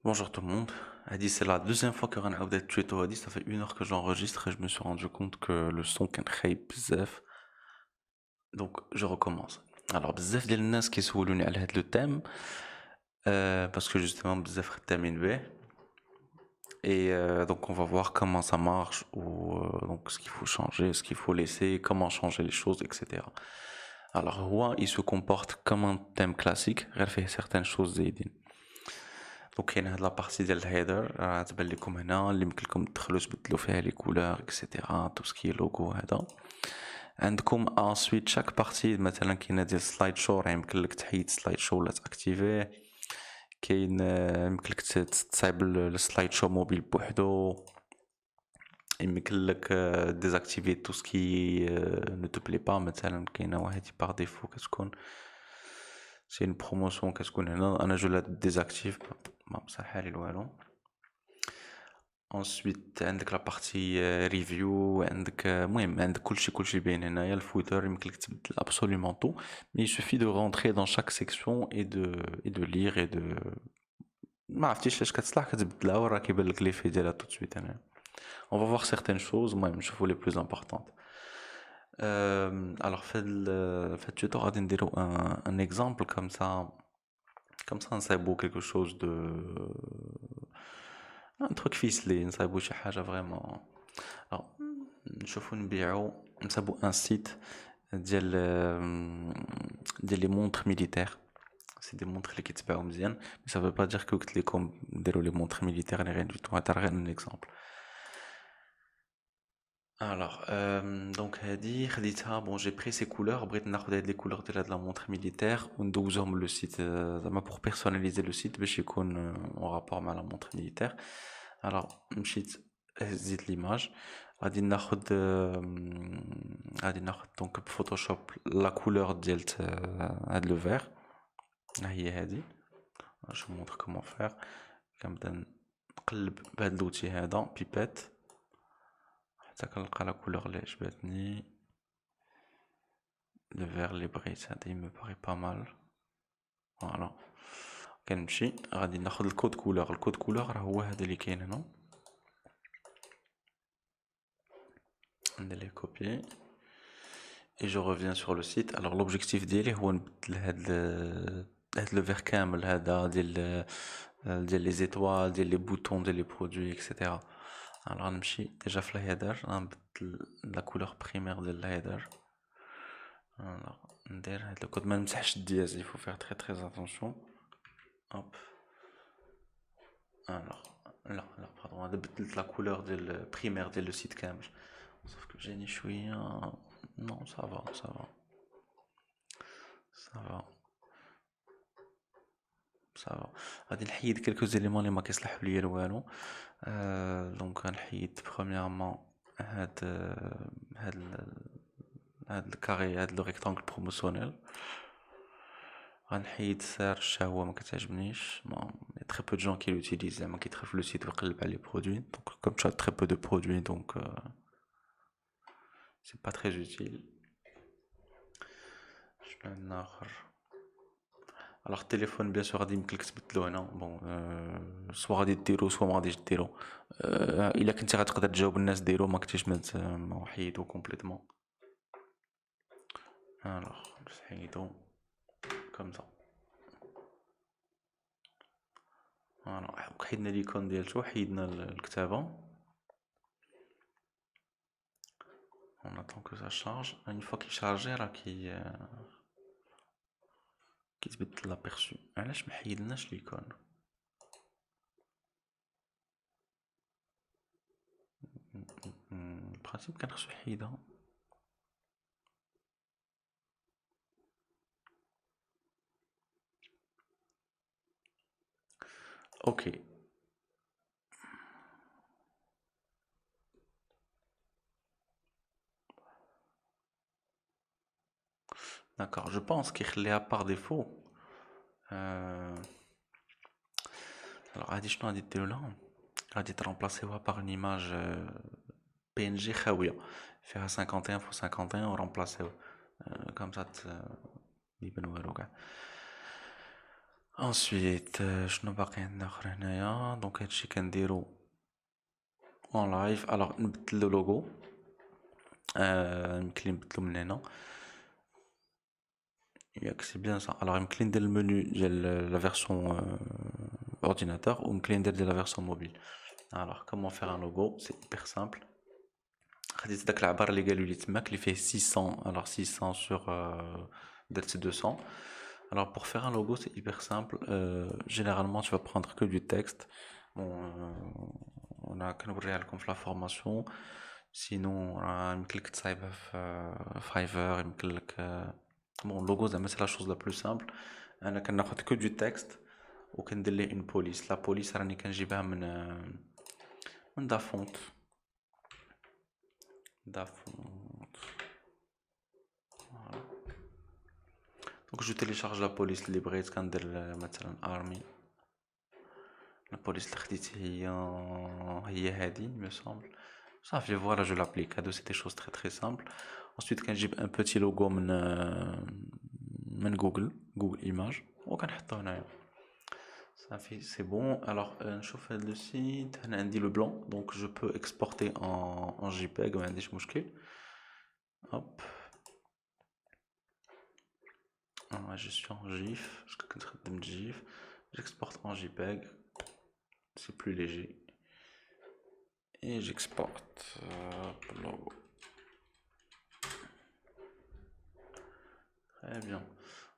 Bonjour tout le monde. Adi, c'est la deuxième fois que غنعاود هاد التويتو هادي. Ça fait 1 heure que j'enregistre et je me suis rendu compte que le son كان خايب بزاف. Donc je recommence. Alors بزاف ديال الناس كيسولوني على هاد لو تيم parce que justement بزاف خدامين به. Et donc on va voir comment ça marche ou donc ce qu'il faut changer, ce qu'il faut laisser, comment changer les choses, etc. Alors هو il se comporte comme un thème classique, غير فيه certaines choses زايدين. دونك كاين هاد لابارتي ديال الهيدر راه تبان لكم هنا اللي يمكن لكم تدخلوا تبدلوا فيها لي كولور اكسيتيرا تو سكي لوغو هذا. عندكم انسويت شاك بارتي مثلا كاينه ديال سلايد شو راه يمكن لك تحيد سلايد شو ولا تاكتيفيه. كاين يمكن لك تصايب السلايد شو موبيل بوحدو. يمكن لك ديزاكتيفي تو سكي نو تو بلي با مثلا كاينه واحد باغ ديفو كتكون سي اون بروموسيون كتكون هنا انا جو لا ديزاكتيف ما مسحها لي والو. ensuite عندك لا بارتي ريفيو عندك المهم عندك كلشي باين هنايا الفوتر يمكن لك تبدل absolument tout mais il suffit de rentrer dans chaque section et de lire et de ما عرفتيش علاش كتصلح كتبدلها وراه كيبان لك لي في ديالها tout de suite هنا. on va voir certaines choses المهم نشوفوا les plus importantes. alors في التوتور غادي نديرو un exemple comme ça نصايبو quelque chose de un truc ficelé نصايبو شي حاجه فريمون. alors نشوفو نبيعو نصايبو ان سيت ديال ديال لي مونطر ميليتير. سي دي مونطر اللي كيتباعو مزيان مي ça veut pas dire que قلت لكم نديرو لي مونطر ميليتير اللي غير دوتو هذا غير un exemple. alors donc هادي خديتها bon j'ai pris ces couleurs بغيت ناخد هاد les couleurs ديال هاد la montre militaire وندوزهم le site زعما pour personnaliser le site باش يكون en rapport مع la montre militaire. alors مشيت هزيت l'image غادي ناخد donc بفوتوشوب la couleur ديال هاد le vert هي هادي. je vous montre comment faire. كنبدا نقلب بهاد l'outil هذا بيبات حتى كنلقى لا كولور اللي عجبتني. le vert اللي بغيت هذا il me paraît pas mal. فوالا كنمشي غادي ناخد الكود كولور راه هو هذا اللي كاين هنا ندير ليه كوبي et je reviens sur le site. alors l'objectif ديالي هو نبدل هاد لو فير كامل هذا ديال لي زيتوال ديال لي بوطون ديال لي برودوي اكسيتيرا. alors غنمشي ديجا في الهيدر غنبدل لا كولور بريمير ديال الهيدر. alors ندير هاد الكود ما نمسحش الدياز il faut faire très très attention. hop alors لا pardon هذا بدلت لا كولور ديال بريمير ديال لو سيت كامل sauf que جاني شويه non ça va غادي نحيد كلكو زيليمون اللي ما كيصلحوا ليا والو. دونك غنحيد بريميرمون هاد الكاري هاد لو ريكتانغل بروموسيونيل. غنحيد سيرش هو ما كتعجبنيش très peu de gens qui l'utilisent زعما كيدخل في لو سيت ويقلب على لي برودوي donc comme tu as très peu de produits donc c'est pas très utile. شنو عندنا اخر alors التليفون بيان سور غادي يمكن لك تبدلو هنا بون سوا غادي ديرو سوا ما غاديش ديرو. الا كنتي غتقدر تجاوب الناس ديرو ما كنتيش ما حيدو كومبليتوم. alors حيدو comme ça. فوالا حيدنا ليكون ديالتو حيدنا الكتابه. on attend que ça charge une fois qu'il chargé راه كيتبدل لابيرسو. علاش ما حيدناش ليكون البرانسيب كان خصو يحيدها. اوكي d'accord je pense كيخليها par défaut. alors غادي شنو غادي ديرو لها غادي ترامبلاسيوها par une image PNG خاويه فيها 51 في 51 ورامبلاسيو comme ça يبان والو كاع. ensuite شنو باقي عندنا اخر هنايا دونك هادشي كنديرو اون لايف. الوغ نبدل لو لوغو يمكن لي نبدلو من هنا ياك سي بيان صا. الوغ يمكن لي ندير المنيو ديال لا فيرسون ordinateur ويمكن لي ندير ديال لا فيرسون موبيل. الوغ كومون فيغ ان لوغو سي hyper simple. خديت داك العبار اللي قالوا لي تماك اللي فيه 600. الوغ 600 sur درت 200. Alors pour faire un logo c'est hyper simple. Généralement tu vas prendre que du texte. Bon, on a كنوريها لكم في لا فورماسيون. سينو يمكن لك تصايبها في فايفر يمكن لك. بون اللوغو زعما سي لا شوز لا بلو سامبل. انا كناخد كو دو تكست وكندير ليه اون بوليس. لا بوليس راني كنجيبها من دافونت. دونك جو تيليشارج لا بوليس اللي بغيت. كندير مثلا ارمي. لا بوليس اللي خديت هي هادي مي سامبل صافي. فوالا جو لابليك. هادو سي دي شوز تري تري سامبل. ensuite كنجيب ان بوتي لوغو من جوجل ايماج وكنحطو هنايا صافي سي بون. الوغ نشوف هاد لو سيت. هنا عندي لو بلون دونك جو بو اكسبورتي ان جي بيغ ما عنديش مشكل. هوب gestion GIF parce que كنت خدمت GIF. j'exporte en JPEG c'est plus léger et j'exporte logo. Très bien.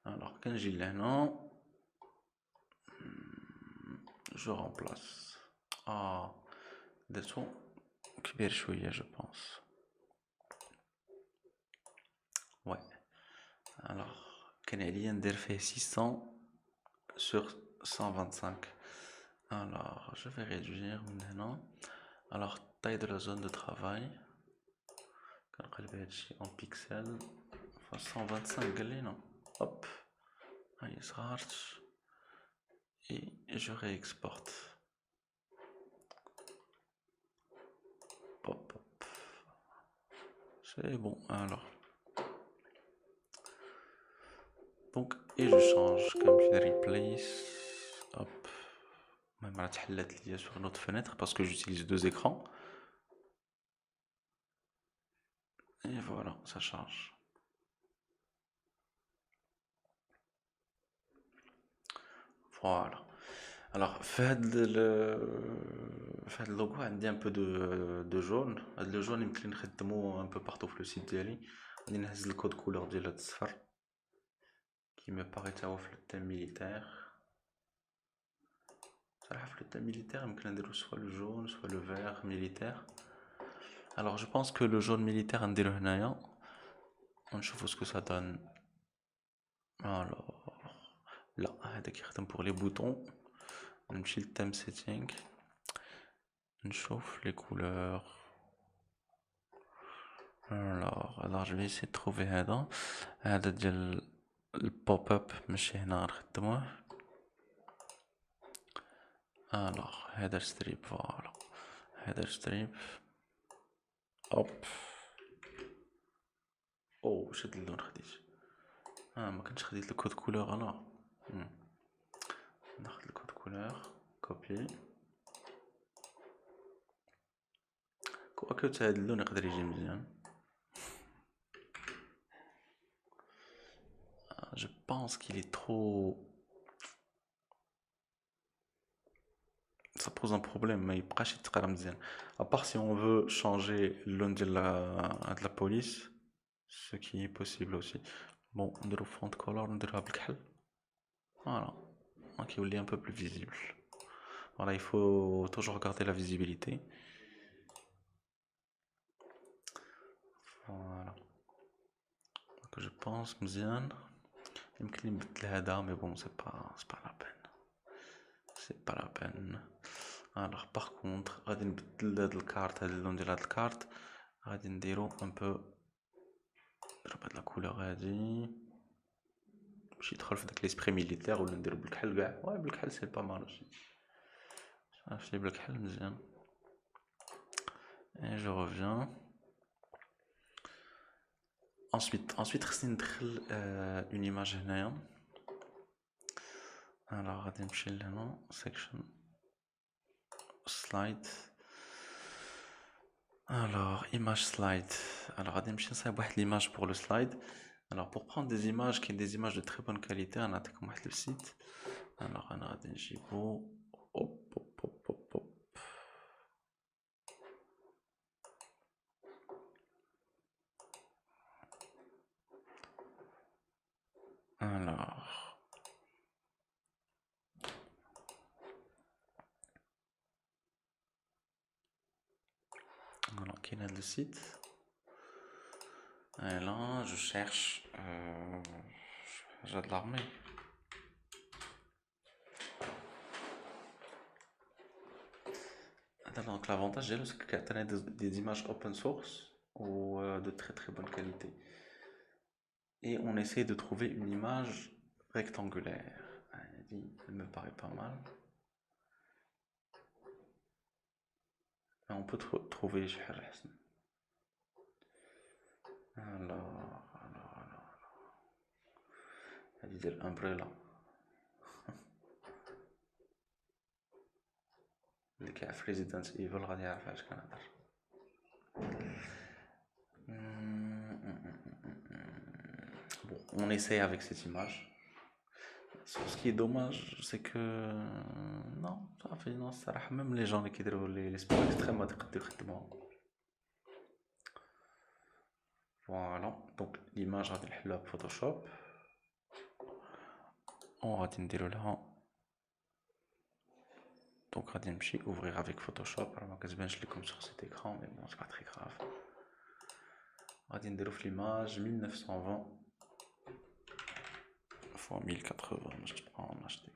alors كنجي لهنا je remplace درتو كبير شوية je pense. ouais. alors كان عليا ندير فيه 600 sur 125. alors je vais réduire من هنا. alors taille de la zone de travail كنقلب هادشي en pixel 125 قال لينا. hop هاي صغارت et je réexporte. hop hop c'est bon. alors donc et je change comme je replace. hop même راه تحلات ليا sur une autre fenêtre parce que j'utilise deux écrans. et voilà ça change. voilà. alors في هاد اللوغو عندي un peu de jaune. هاد لو جون يمكن نخدمو un peu partout في لو سيت ديالي. غادي نهز الكود كولور ديال هاد الصفر كي مي باغي تا هو في لو تيم ميليتير. صراحه في لو تيم ميليتير يمكن نديرو سوا لو جون سوا لو فير ميليتير. alors je pense que le jaune militaire نديرو هنايا ونشوفو سكو ça donne. alors لا هذا كيخدم pour les boutons. نمشي للتيم سيتينغ نشوف les couleurs. alors je vais essayer de trouver هذا ديال البوب اب ماشي هنا نخدموه. alors header strip فوالا header strip. hop واش هاد اللون خديت ما كنتش خديت الكود كولور. انا ناخد الكود كولور كوبي كواكو تا هاد اللون يقدر يجي مزيان. je pense qu'il est trop. ça pose un problème ما يبقاش يتقرا مزيان à part si on veut changer اللون ديال la police ce qui est possible aussi. bon نديرو font color نديروها بالكحل voilà donc il est un peu plus visible. voilà il faut toujours garder la visibilité. voilà donc je pense مزيان. يمكن لي نبدل هذا mais bon c'est pas la peine. c'est pas la peine. alors par contre غادي نبدل هاد الكارت هاد اللون ديال هاد الكارت غادي نديرو un peu نضرب هاد لا كولور هادي باش يدخل في داك ليسبري ميليتير ولا نديرو بالكحل كاع. بالكحل سي با مال اوسي صافي بالكحل مزيان. et je reviens. ensuite خصني ندخل une image هنايا. Alors غادي نمشي لهنا section slide. Alors image slide. Alors غادي نمشي نصايب واحد l'image pour le slide. Alors pour prendre des images qui sont des images de très bonne qualité, on a comme le site. Alors on a des gigots. Hop hop hop hop hop. Alors qui est le site? Et là je cherche j'ai de l'armée. Donc l'avantage c'est que tu as des images open source ou de très très bonne qualité. Et on essaie de trouver une image rectangulaire. Elle me paraît pas mal. Mais on peut trouver alors elle dit l'umbrella. اللي كيعرف Resident Evil غادي يعرف علاش كنهضر. Bon, on essaie avec cette image. Ce qui est dommage, c'est que non, ça fait non, ça même les gens qui déroulent les sports extrêmes voilà, donc l'image غادي نحلها بفوتوشوب. وغادي نديرو لها donc غادي نمشي ouvrir avec Photoshop. Alors ما كتبانش لكم sur cet écran mais bon c'est pas très grave. غادي نديرو في l'image 1920 fois 1080 je prends en HD.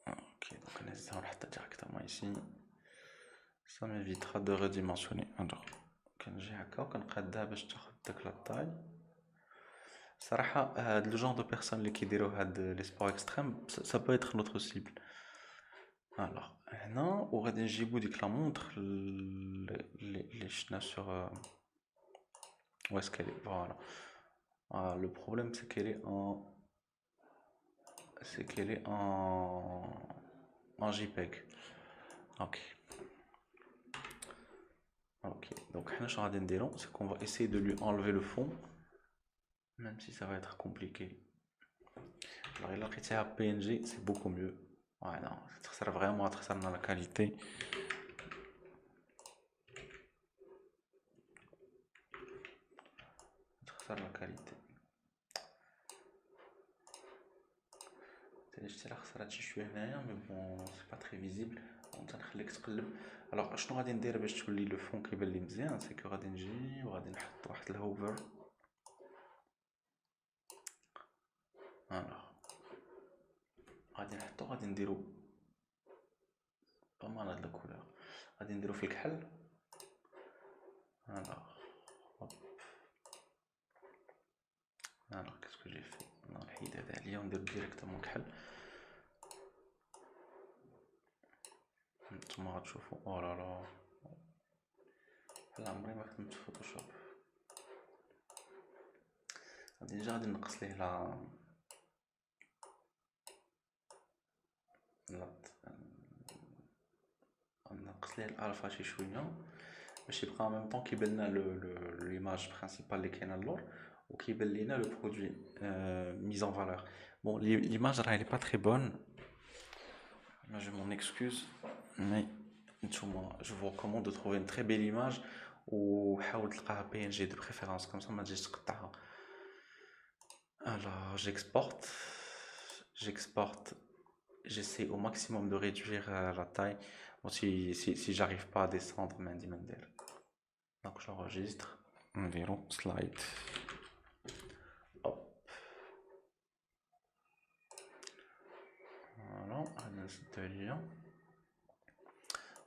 Ok, donc on essaie directement ici. Ça m'évitera de redimensionner. Alors كنجي هكا وكنقادها باش تاخد داك لا طاي. صراحة هاد لو جون دو بيرسون اللي كيديرو هاد لي سبور اكستريم ça peut être notre cible. Alors هنا وغادي نجيبو ديك لا مونطر اللي شفنا sur où est-ce qu'elle est, voilà. Le problème c'est qu'elle est en JPEG. Ok, donc c'est qu'on va essayer de lui enlever le fond, même si ça va être compliqué. Alors il a pris à PNG, c'est beaucoup mieux. Ouais, non, ça sert vraiment à très dans la qualité. Ça la qualité. Mais bon, c'est pas très visible. Alors شنو غادي ندير باش تولي لو فون كيبان لي مزيان سي كو غادي نجي وغادي نحط واحد الهوفر. alors غادي نديرو pas mal هاد لا كولور غادي نديرو في الكحل. alors qu'est-ce que j'ai fait نحيد هذا عليا وندير ديريكتومون كحل. نتوما غتشوفوا او لا لا بحال عمري ما خدمت في فوتوشوب. غادي نقص ليه نقص ليه الالفا شي شويه باش يبقى en même temps كيبان لنا l'image principale اللي كاينه اللور وكيبان لينا le produit mis en valeur. Bon, l'image elle est pas très bonne, je m'en excuse, mais je vous recommande de trouver une très belle image وحاول تلقاها PNG de préférence comme ça ما تجيش تقطعها. Alors j'exporte, j'essaie au maximum de réduire la taille. Bon, si j'arrive pas à descendre, donc j'enregistre, environ slide. Hop. Voilà,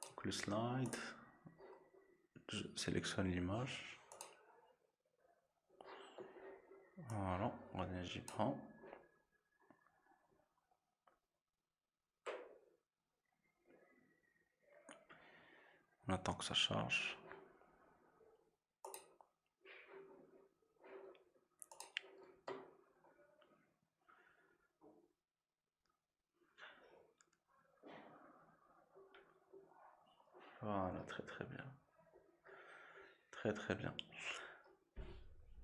donc le slide, je sélectionne l'image. Voilà, j'y prends. On attend que ça charge. Voilà, très très bien. Très très bien.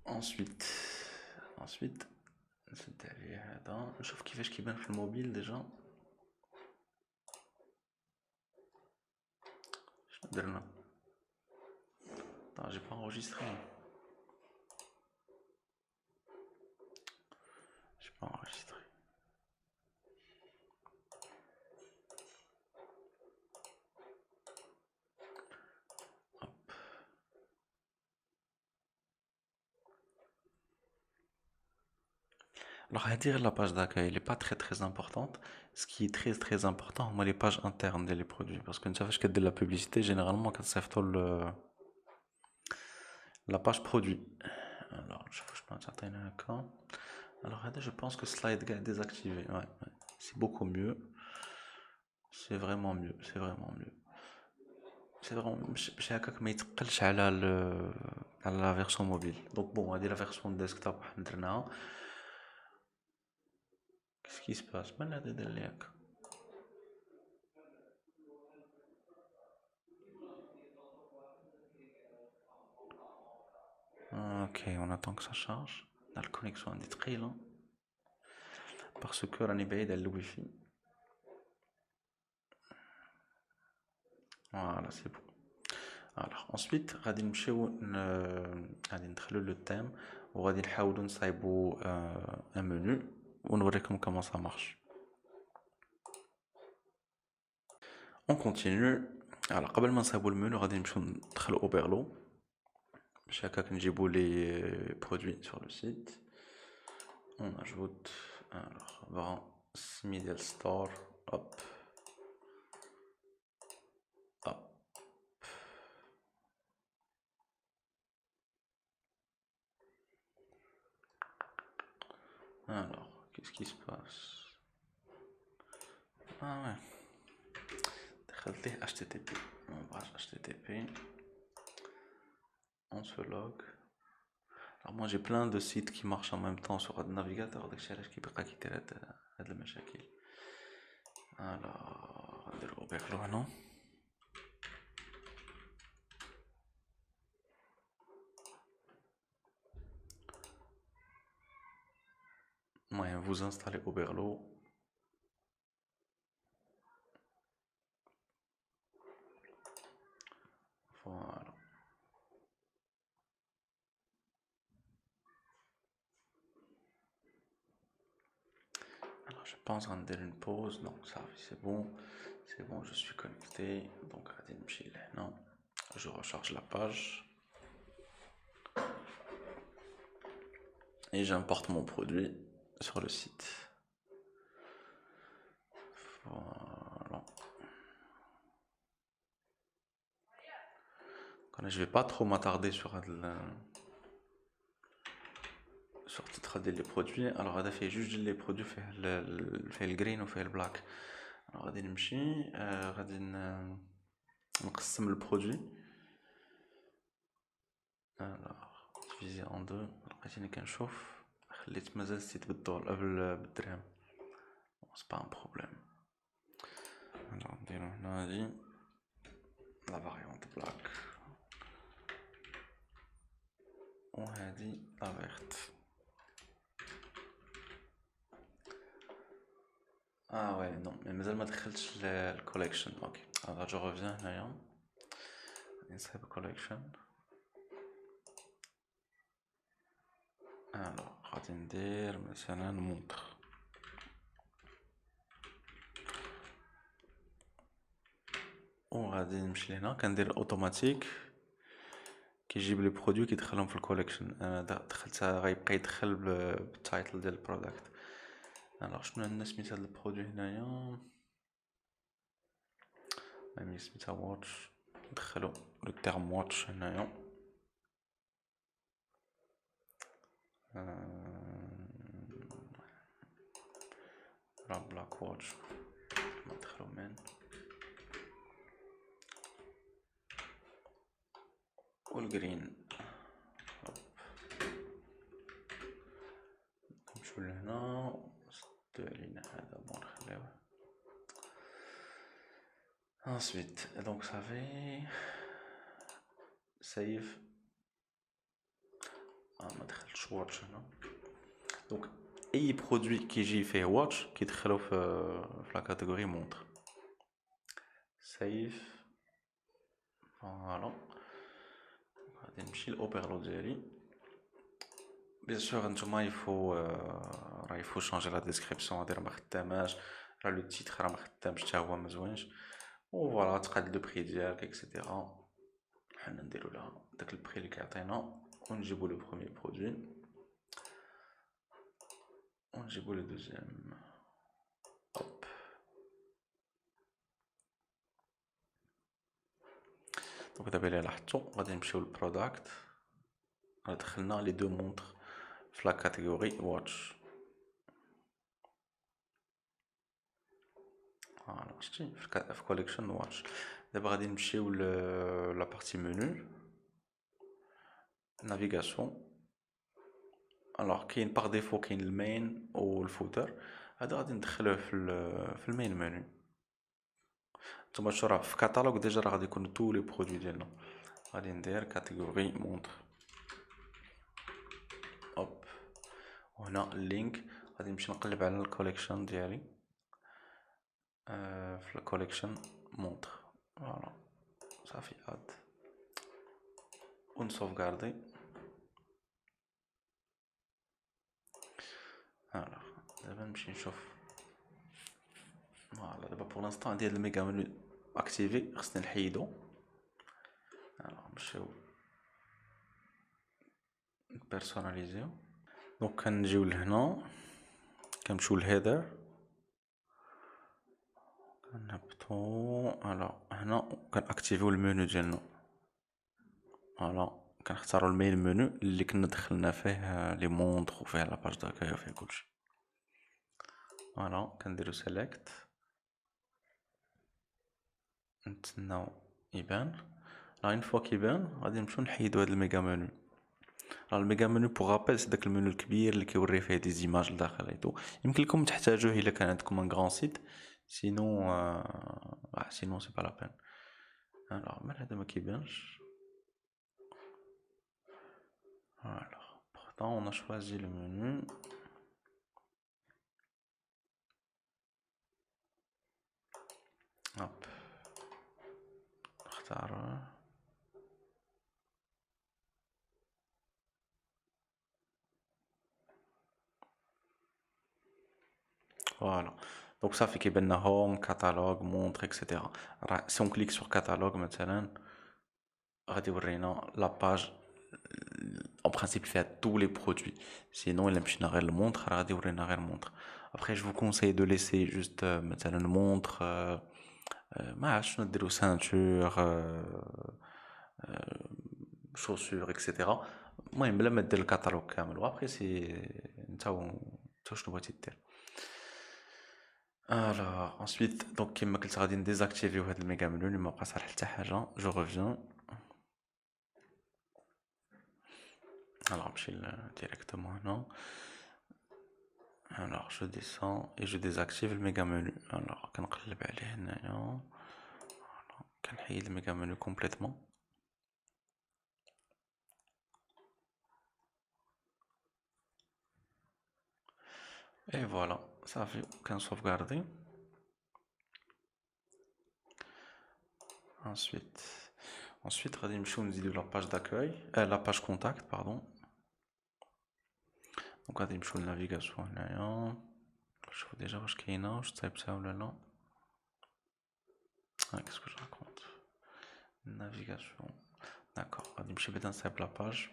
Ensuite, نسد عليه هذا نشوف كيفاش كيبان في الموبيل ديجا. شنو درنا؟ Attends, j'ai pas enregistré. J'ai pas enregistré. Hop. Alors, à dire la page d'accueil, elle n'est pas très très importante. Ce qui est très très important, moi, les pages internes des produits. Parce que tu sais, de la publicité, généralement, quand ça fait la page produit. Alors, je pense que alors, je pense que slide est désactivé. Ouais, ouais. C'est beaucoup mieux. C'est vraiment mieux. C'est vraiment mieux. C'est vraiment. مش هكاك ما يتقلش على la version mobile. Donc bon, هذه la version desktop حنا درناها. Qu'est-ce qui se passe? من هذا دار لي هكا؟ Ok, on attend que ça charge. La connexion est très lente. Parce que راني بعيد على الويفي. Voilà, c'est bon. Alors, ensuite, غادي نمشيو غادي ندخلو le thème وغادي نحاولو نصايبو un menu ونوريكم comment ça marche. On continue. Alors, قبل ما نصايبو المنيو غادي نمشيو ندخلو اوبرلو باش هكاك نجيبو les produits sur le site. On ajoute alors Brand Middle Store. Hop. Hop. Alors, qu'est-ce qui se passe? Ah ouais. دخلت ليه HTTP. Page HTTP. On se log. Alors moi j'ai plein de sites qui marchent en même temps sur le navigateur. Donc je vais كيبقى كيدير هاد المشاكل. Alors نديرو اوبرلو هنا. المهم vous installez Oberlo. Voilà. Alors je pense qu'on va une pause. Non, ça c'est bon. C'est bon, je suis connecté. Donc non. Je recharge la page. Et j'importe mon produit sur le site. Voilà. Je vais pas trop m'attarder sur titre les produits. Alors هذا fait juste les produits fait le green ou fait le black. Alors غادي نمشي غادي نقسم le produit. Alors divisé en deux. لقيتني كنشوف خليت مازال السيت بالدولار بالدرهم. C'est pas un problème. Alors نديرو هنا هادي la variante black. وهادي la verte. Ah ouais, non, mais مازال ما دخلتش الكوليكشن. اوكي alors je reviens هنايا نسحب collection. alors غادي ندير مثلا montre. وغادي نمشي لهنا كندير اوتوماتيك كيجيب لي برودوي كيدخلهم في الكوليكشن. انا دخلتها غيبقى يدخل بالتايتل ديال البرودكت. alors شنو عندنا سميت هاد البرودوي هنايا؟ ميم سميتها واتش. ندخلو لو تيرم واتش هنايا. لا بلاك واتش ندخلو من والجرين. نمشيو لهنا نسدو علينا هذا بون نخليوه. Ensuite, donc ça fait save. ما دخلتش watch هنا. Donc اي برودوي كيجي فيه watch كيدخلو في لا كاتيجوري montre. save. فوالا غادي نمشي للأوبيرلو ديالي. بيان سور نتوما يفو شونجي لا ديسكريبسيون، هادي راه مخداماش، راه لو تيتر راه مخدامش حتى هو مزوينش، و فوالا تقاد لو بري ديالك اكسيتيرا. حنا نديرو لها داك البري اللي كيعطينا ونجيبو لو بروميير برودوي ونجيبو لو دوزيام. هوب دونك دابا اللي لاحظتو غادي نمشيو للبروداكت، دخلنا لي دو مونطر في لا كاتيجوري واتش. فوالا شتي في كوليكشن واتش. دابا غادي نمشيو لا بارتي منو نافيغاسيون. الوغ كاين باغ ديفو كاين المين و الفوتر، هذا غادي ندخلوه في المين منو. نتوما شو راه في كاتالوج ديجا راه غادي يكونوا تو لي برودوي ديالنا. غادي ندير كاتيجوري مونطر، هوب وهنا اللينك غادي نمشي نقلب على الكوليكشن ديالي في الكوليكشن مونطر. فوالا صافي اد ونسوفغاردي. فوالا دابا نمشي نشوف. فوالا دابا بور لانستون عندي هاد الميغا منو اكتيفي، خصني نحيدو. فوالا نمشيو نبيرسوناليزيو. دونك كنجيو لهنا كنمشيو للهيدر كنهبطو. فوالا هنا كنأكتيفيو المنيو ديالنا. فوالا كنختارو المين منيو اللي كنا دخلنا فيه لي مونطر وفيه لاباج داكاي وفيه كلشي. فوالا كنديرو سيليكت نتسناو يبان. لا اون فوا كيبان غادي نمشيو نحيدو هاد الميغا منيو. الميغا منيو بوغ رابيل سي داك المنيو الكبير اللي كيوري فيه دي زيماج لداخل ايتو. يمكن لكم تحتاجوه الا كان عندكم ان غران سيت، سينو سينو سي با لا بين. الوغ مال هذا ما كيبانش. Alors, pourtant on a choisi le menu. Hop. نختار. Voilà. Donc ça fait كيبان لنا هوم كاتالوج مونطر اكسيتيرا. سي اون كليك سور كاتالوج مثلا غادي يورينا لاباج en principe فيها tous les produits. Sinon الا مشينا غير المونطر راه غادي يورينا غير المونطر. Après je vous conseille de laisser juste مثلا montre ما عرفتش شنو ديرو سانتور chaussures اكسيتيرا. المهم بلا ما دير الكاتالوج كامل. وابخي سي نتا شنو بغيتي دير. Alors ensuite donc كيما قلت غادي نديزاكتيفيو هاد الميغا منو اللي ما بقى صالح حتى حاجه. جو ريفيان. Alors نمشي directement هنا. Alors je descends et je désactive le méga menu. Alors كنقلب عليه هنايا كنحيد الميغا منو complètement. Et voilà صافي كنسوفغاردي. Ensuite غادي نمشيو نزيدو لا باج داكوي لا باج كونتاكت باردون. دونك غادي نمشيو للنافيغاسيون هنايا نشوفو ديجا واش كاينه واش صايبتها ولا لا. qu'est-ce que je raconte. Navigation. D'accord غادي نمشي بعدا نصايب لا باج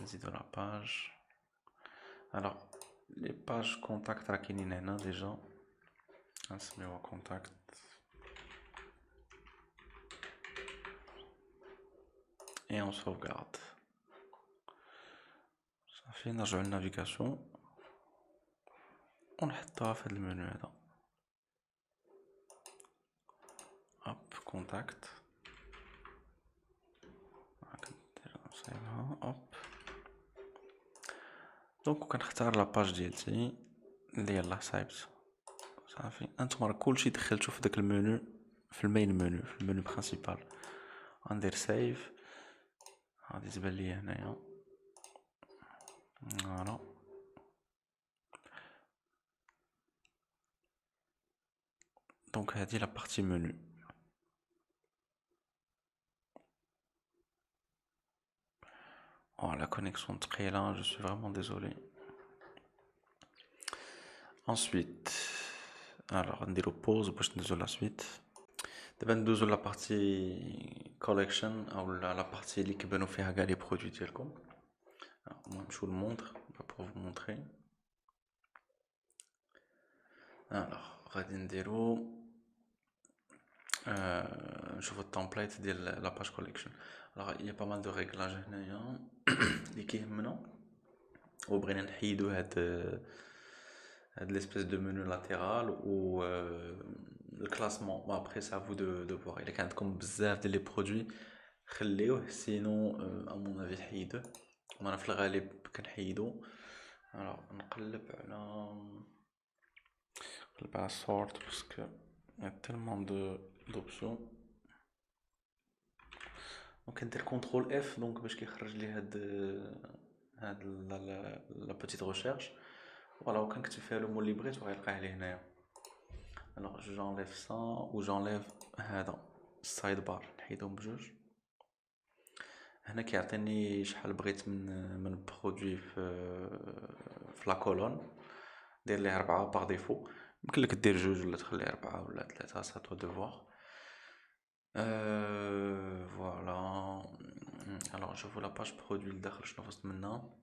نزيدو لا باج. alors les pages contact راه كاينين هنا ديجا غنسميوها كونتاكت. et on sauvegarde. صافي نرجعو للنافيغاسيون ونحطوها في هاد المنيو هذا. هوب كونتاكت كندير نصايبها هوب. دونك كنختار لاباج ديالتي اللي يلاه صايبت. صافي انتما راه كلشي دخلتو في داك المنيو في المين منو في المنو برينسيبال غندير سيف غادي تبان لي هنايا فوالا دونك هادي لا بارتي منو Oh, la connexion très lente, je suis vraiment désolé. Ensuite, alors on dit le pause pour que la suite. D'abord, nous la partie collection, ou la partie qui va nous faire gagner les produits telcom. Alors, moi, je vous le montre, pour vous montrer. Alors, radindero, je vous template de la page collection. Alors, il y a pas mal de réglages qui maintenant. Au brin نحيدو هاد l'espèce de menu latéral ou le classement. Bon, après c'est à vous de voir. Il y a comme بزاف ديال les produits خليوه sinon à mon avis حيدوه وانا في الغالب كنحيدو. alors نقلب على sort parce que il y a tellement d'options. donc ندير contrôle F donc باش كيخرج لي هاد la petite recherche. Voilà, aucun que tu fais le mot libre, tu vas le alors j'enlève ça ou j'enlève sidebar نحيدهم بجوج. هنا كيعطيني شحال بغيت من برودوي في لا كولون. دير ليه 4 باغ ديفو. يمكن لك دير جوج ولا تخلي 4 ولا 3 سا تو دو فوالا. alors نشوفو لا باج برودوي لداخل شنو خصت منها.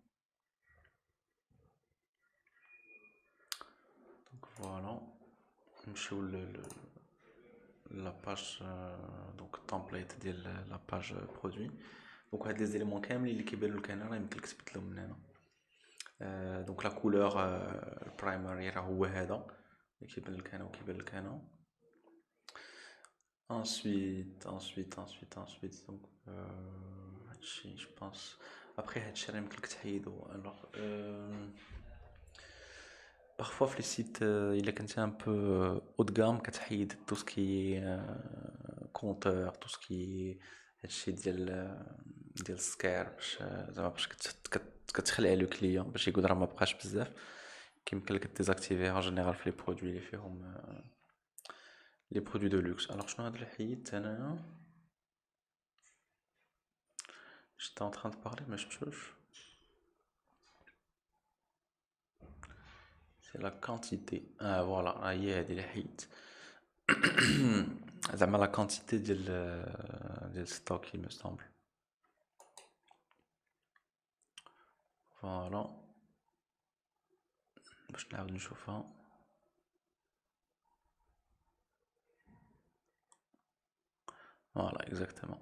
donc voilà. نمشيو la page donc template ديال la page produit. donc هاد les éléments كاملين اللي كيبانوا الكنارة يمكن لك تبدلهم من هنا. donc la couleur primary راه هو هذا اللي كيبان لك هنا وكيبان لك هنا. ensuite donc هادشي je pense après هادشي راه يمكن لك تحيدو. alors parfois في les sites il كنتي un peu haut de gamme كتحيد tout ce qui est compteur tout ce qui est هادشي ديال سكير باش زعما باش كتخلع لو كليون باش يقول راه ما بقاش بزاف. كيمكن لك ديزاكتيفيه en général في les produits اللي فيهم les produits de luxe. alors شنو هاد اللي حيدت انايا j'étais en train de parler mais شفتوش. c'est la quantité. ah voilà هي هادي اللي حيدت. زعما la quantité ديال stock il me semble. voilà باش نعاود نشوفها. voilà exactement.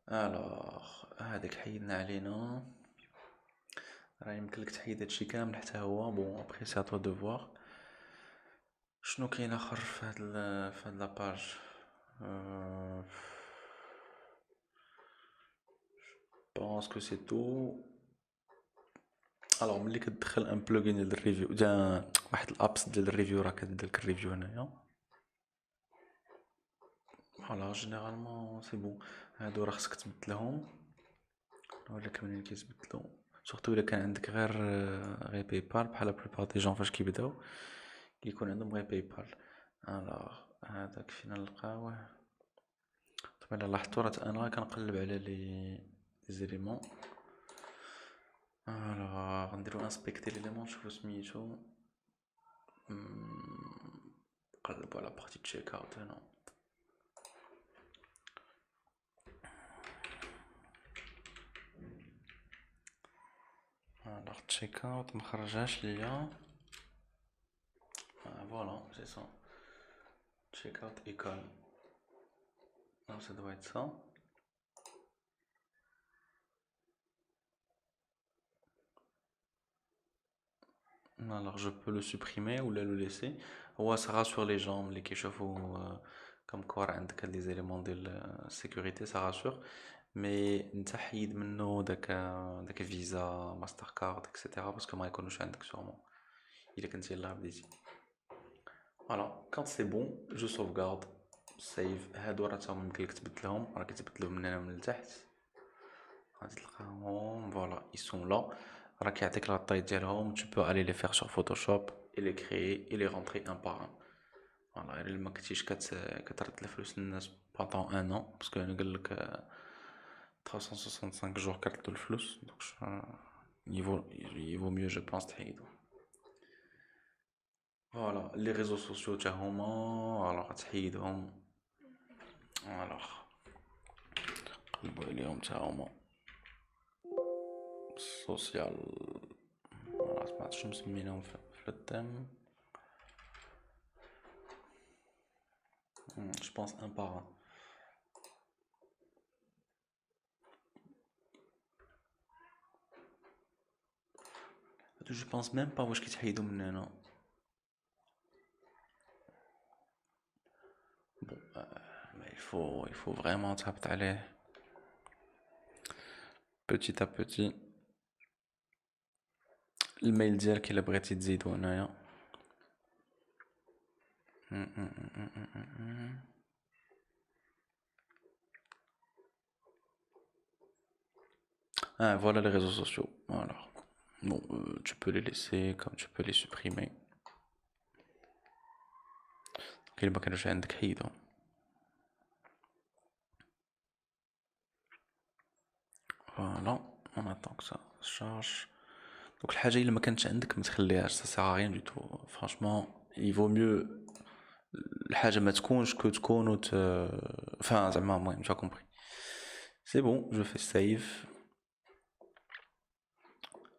alors هذاك حيدنا علينا. راه يمكن لك تحيد هادشي كامل حتى هو. بون ابري سي ا تو دو فوار. شنو كاين اخر في هاد لا باج. بونس كو سي تو. alors ملي كتدخل ان بلوغين ديال الريفيو ديال واحد الابس ديال الريفيو راه كدير لك الريفيو هنايا. فوالا جينيرالمون سي بون. هادو راه خصك تبدلهم ولا كاملين كيتبدلوا سورتو الا كان عندك غير باي بال بحال لا بلوبار دي جون فاش كيبداو كيكون عندهم غير باي بال. alors هذاك فين نلقاوه. طبعا لاحظتوا راه انا كنقلب على لي زيليمون. alors نديرو انسبكتي ليليمون نشوفو سميتو. نقلبو على بارتي تشيك اوت هنا. alors تشيك اوت مخرجاش ليا. voilà c'est ça. check out école. non ça doit être ça. alors je peux le supprimer ou le laisser. هو ça rassure les gens اللي كيشوفوا comme quoi عندك هاد les éléments ديال sécurité ça rassure. mais نتا حيد منه داك فيزا ماستر كارد اكسيتيرا باسكو ما يكونوش عندك sûrement الا كنتي يلاه بديتي. voilà quand c'est bon je sauvegarde سيف. هادو راه تاهم يمكن لك تبدلهم، راه كتبدلهم من هنا من التحت غادي تلقاهم فوالا يسون لا. راه كيعطيك لا طاي ديالهم. tu peux aller les faire sur Photoshop et les créer et les rentrer un par un. فوالا غير ما كنتيش كترد الفلوس للناس pendant un an باسكو انا قالك 365 جور كتردو الفلوس دونك il vaut mieux je pense تحيدو. فوالا لي ريزو سوسيو تا هما الوغ تحيدهم. الوغ قلبو عليهم تا هما سوسيال. سمعت شنو مسمينهم في التيم. je pense un par un. je pense même pas واش كيتحيدوا من هنا. bon il faut vraiment تهبط عليه petit à petit. الميل ديالك الا بغيتي تزيدو هنايا. voilà les réseaux sociaux. Alors bon, tu peux les laisser comme tu peux les supprimer. إلا ما كانوش عندك حيدهم. فوالا on attend que ça charge. donc الحاجة إلا ما كانتش عندك ما تخليهاش. ça sert à rien du tout franchement. il vaut mieux الحاجة ما تكونش كو تكون enfin زعما المهم tu as compris. c'est bon, je fais save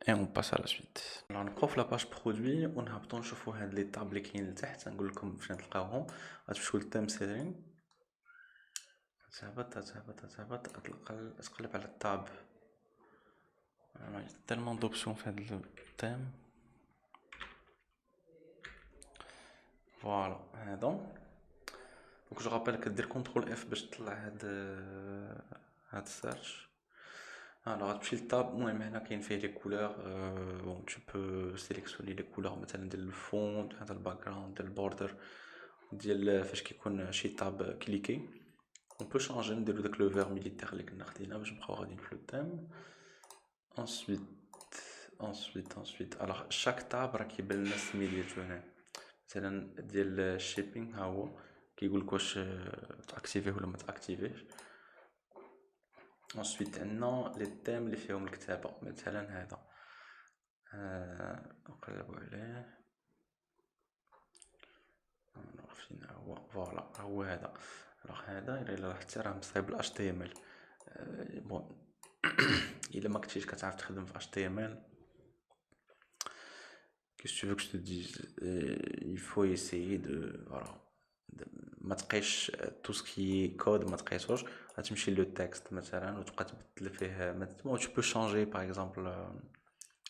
et on passe à la suite. alors نبقاو في لاباج برودوي ونهبطو نشوفو هاد لي طاب لي كاين لتحت. نقول لكم فين تلقاوهم. غتمشيو للتيم سيتين، تهبط تقلب على التاب. tellement d'options في هاد التيم. فوالا هذا. دونك جو رابيل كدير كونترول اف باش تطلع هاد السيرش. الوغ غتمشي للتاب. المهم هنا كاين فيه لي كولور. بون tu peux sélectionner les couleurs مثلا ديال الفون ديال الباك جراوند ديال البوردر ديال فاش كيكون شي تاب كليكي. on peut changer نديرو داك لو فير ميليتير اللي كنا خدينا باش نبقاو غاديين في التيم. ensuite alors chaque tab راه كيبان لنا السميت ديالو هنا. مثلا ديال الشيبينغ ها هو كيقولك واش تاكتيفيه ولا ما تاكتيفيهش. ensuite عندنا لي تيم اللي فيهم الكتابه مثلا هذا. نقلبوا عليه نعرف فين هو. فوالا هو هذا. هذا الا لاحظتي راه مصايب ال HTML. بون الا ما كنتيش كتعرف تخدم في HTML qu'est-ce que tu veux que je te dise. il faut essayer de voilà ما تقيش tout ce qui est code ما تقيسوش. غتمشي لو تكست مثلا وتبقى تبدل فيه مثلا tu peux changer par exemple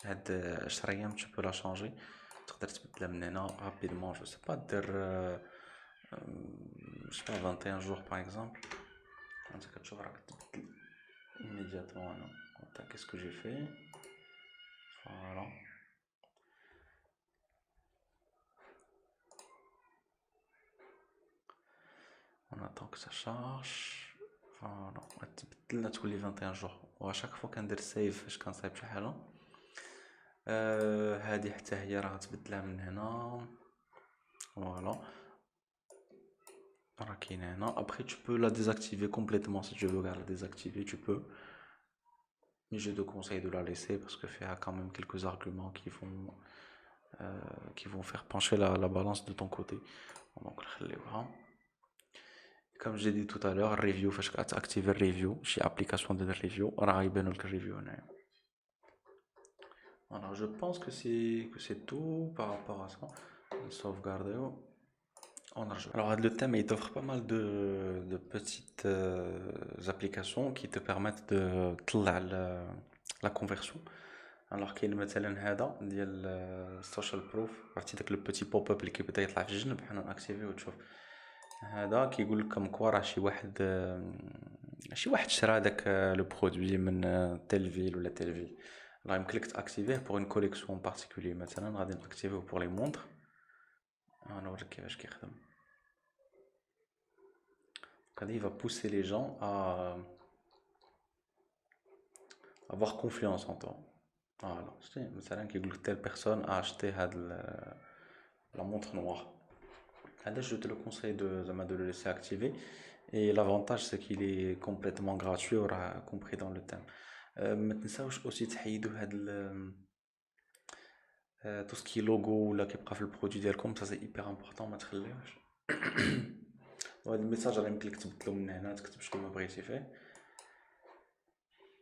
هاد الشريام tu peux la changer. تقدر تبدلها من هنا rapidement je sais pas دير je sais pas 21 jours par exemple. انت كتشوف راك تبدل immédiatement هنا. qu'est-ce que j'ai fait. voilà on attend que ça charge. فوالا غتبدل تولي 21 جور. واشاك فوا كندير سيف فاش كنصايب شي حاجه هادي حتى هي راه غتبدلها من هنا. فوالا راه كاينه هنا. après tu peux la désactiver complètement si tu veux la désactiver tu peux mais je te conseille de la laisser parce que فيها quand même quelques arguments qui vont faire pencher la balance de ton côté. donc نخليوها. comme j'ai dit tout à l'heure الريفيو فاش كتاكتيفي الريفيو شي ابليكاسيون ديال الريفيو راه غيبانوا لك الريفيو هنايا. alors je pense que c'est tout par rapport à ça. sauvegarder on rejoue. alors le thème il t'offre pas mal de petites applications qui te permettent de تطلع la conversion. alors كاين مثلا هذا ديال السوشيال بروف. عرفتي داك لو بوتي بوب اب اللي كيبدا يطلع في الجنب حنا ناكتيفيه وتشوف هذا كيقول لك كم كوا راه شي واحد شرا داك لو برودوي من تيل فيل ولا تيل فيل. راه يمكن لك تاكتيفيه بور اون كوليكسيون بارتيكولير. مثلا غادي ناكتيفيه بور لي مونطر. انا نوريك كيفاش كيخدم. il va pousser les gens à avoir confiance en toi. Voilà. مثلا كيقول لك telle personne a acheté la montre noire. Là, je te le conseille de le laisser activer. Et l'avantage, c'est qu'il est complètement gratuit, aura compris dans le thème. ما تنساوش aussi تحيدوا tout ce qui est logo ولا كيبقى في البرودوي ديالكم. Ça c'est hyper important, ما تخليوش. وهذا الميساج راه يمكن لك تبدلو من هنا، تكتب شنو ما بغيتي فيه.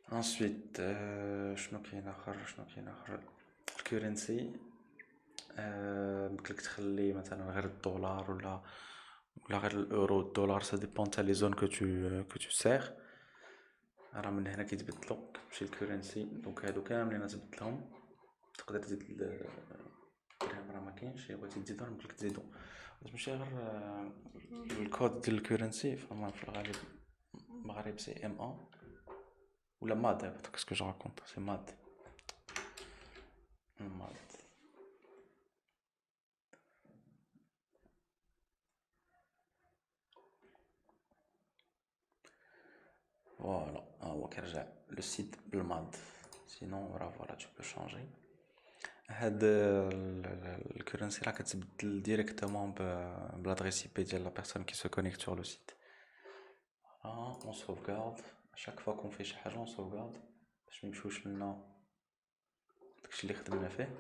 ensuite شنو كاين اخر الكورنسي. يمكن لك تخلي مثلا غير الدولار ولا غير الاورو. الدولار ça dépend تاع لي زون que tu sers. راه من هنا كيتبدلو، كتمشي الكورنسي. دونك هادو كاملين تبدلهم. تقدر تزيد الدرهم، راه ما كاينش. بغيتي تزيدو يمكن لك تزيدو، تمشي غير الكود ديال الكورنسي. في الغالب المغرب سي ام ان ولا ماد. كاسكو جو راكونت سي ماد. Voilà, هو كيرجع لو سيت بالماد. سينون راه فوالا tu peux changer. هاد الكورنسي راه كتبدل ديريكتومون بلادريس اي بي ديال لا بيرسون كي سو كونيكت سور لو سيت. اون sauvegarde chaque fois qu'on fait شي حاجه. اون sauvegarde باش ميمشيوش لنا داكشي اللي خدمنا فيه.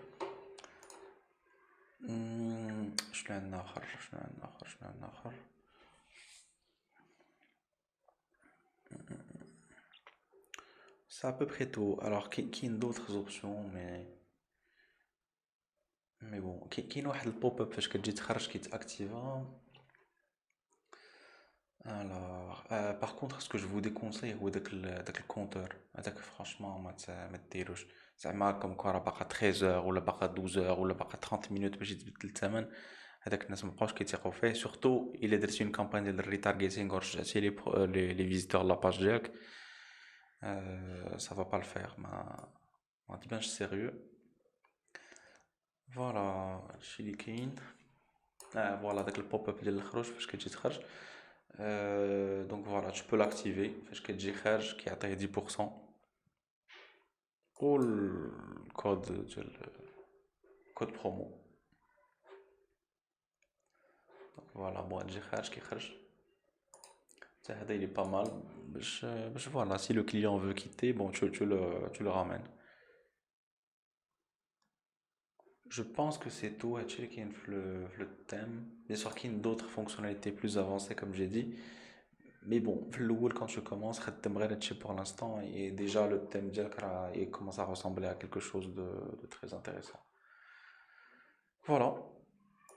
شنو عندنا اخر؟ C'est à peu près tout. Alors, كاين d'autres options mais bon. كاين واحد البوب اب فاش كتجي تخرج كيتاكتيفا. Alors, par contre, ce que je vous déconseille هو داك الكونتور هذاك. فرانشمون ما ديروش. زعما كوم كوا راه باقا 13 ولا باقا 12 ولا باقا 30 مينوت باش يتبدل الثمن. هذاك الناس مابقاوش كيتيقوا فيه. سورتو الا درتي اون كامباني ديال الريتارغيتينغ ورجعتي لي فيزيتور لاباج ديالك، ça va pas le faire. ما تبانش سيريو. فوالا هادشي اللي كاين. فوالا داك البوب اب ديال الخروج فاش كتجي تخرج. دونك فوالا tu peux l'activer فاش كتجي خارج كيعطيه 10%. والكود ديال كود برومو. فوالا بغا تجي خارج كيخرج. حتى هذا il est pas mal باش فوالا si le client veut quitter, bon tu le ramènes. Je pense que c'est tout. هادشي اللي كاين في le thème. Bien sûr qu'il y a d'autres fonctionnalités plus avancées comme j'ai dit. Mais bon, في الأول quand tu commences خدم غير هادشي pour l'instant et déjà le thème ديالك راه il commence à ressembler à quelque chose de très intéressant. Voilà.